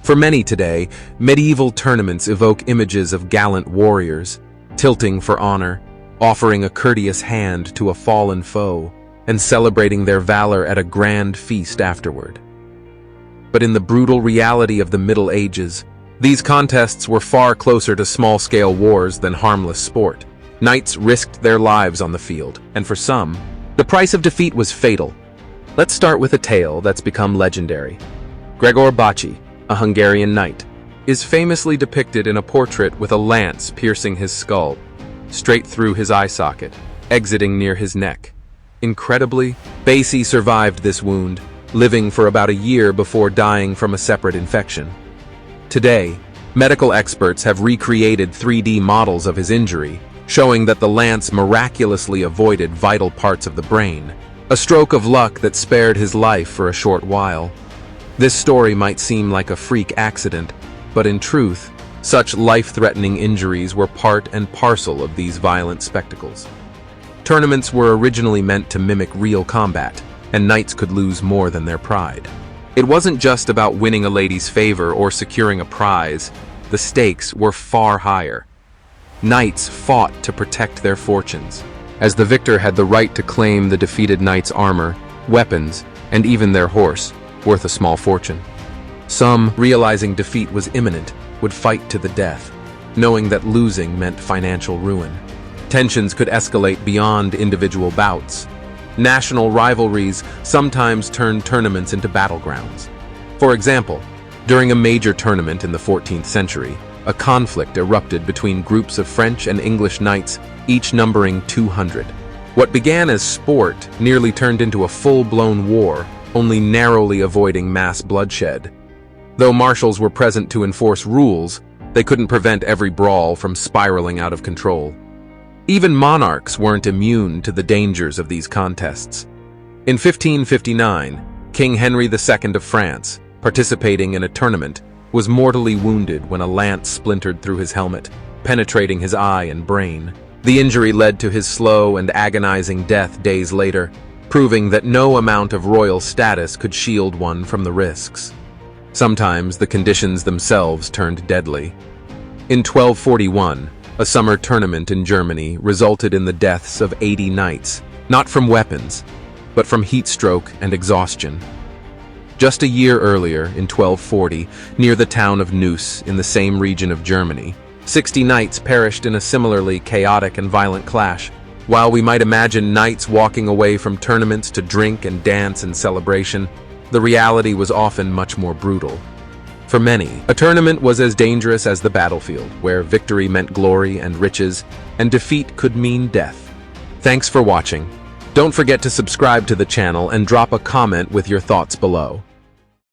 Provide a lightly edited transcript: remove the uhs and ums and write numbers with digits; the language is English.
For many today, medieval tournaments evoke images of gallant warriors, tilting for honor, offering a courteous hand to a fallen foe, and celebrating their valor at a grand feast afterward. But in the brutal reality of the Middle Ages, these contests were far closer to small-scale wars than harmless sport. Knights risked their lives on the field, and for some, the price of defeat was fatal. Let's start with a tale that's become legendary. Gregor Baci, a Hungarian knight, is famously depicted in a portrait with a lance piercing his skull, straight through his eye socket, exiting near his neck. Incredibly, Baci survived this wound, living for about a year before dying from a separate infection. Today, medical experts have recreated 3D models of his injury, showing that the lance miraculously avoided vital parts of the brain, a stroke of luck that spared his life for a short while. This story might seem like a freak accident, but in truth, such life-threatening injuries were part and parcel of these violent spectacles. Tournaments were originally meant to mimic real combat, and knights could lose more than their pride. It wasn't just about winning a lady's favor or securing a prize. The stakes were far higher. Knights fought to protect their fortunes, as the victor had the right to claim the defeated knight's armor, weapons, and even their horse, worth a small fortune. Some, realizing defeat was imminent, would fight to the death, knowing that losing meant financial ruin. Tensions could escalate beyond individual bouts. National rivalries sometimes turned tournaments into battlegrounds. For example, during a major tournament in the 14th century, a conflict erupted between groups of French and English knights, each numbering 200. What began as sport nearly turned into a full-blown war, only narrowly avoiding mass bloodshed. Though marshals were present to enforce rules, they couldn't prevent every brawl from spiraling out of control. Even monarchs weren't immune to the dangers of these contests. In 1559, King Henry II of France, participating in a tournament, was mortally wounded when a lance splintered through his helmet, penetrating his eye and brain. The injury led to his slow and agonizing death days later, proving that no amount of royal status could shield one from the risks. Sometimes the conditions themselves turned deadly. In 1241, a summer tournament in Germany resulted in the deaths of 80 knights, not from weapons, but from heat stroke and exhaustion. Just a year earlier, in 1240, near the town of Neuss in the same region of Germany, 60 knights perished in a similarly chaotic and violent clash. While we might imagine knights walking away from tournaments to drink and dance in celebration, the reality was often much more brutal. For many, a tournament was as dangerous as the battlefield, where victory meant glory and riches, and defeat could mean death. Thanks for watching. Don't forget to subscribe to the channel and drop a comment with your thoughts below.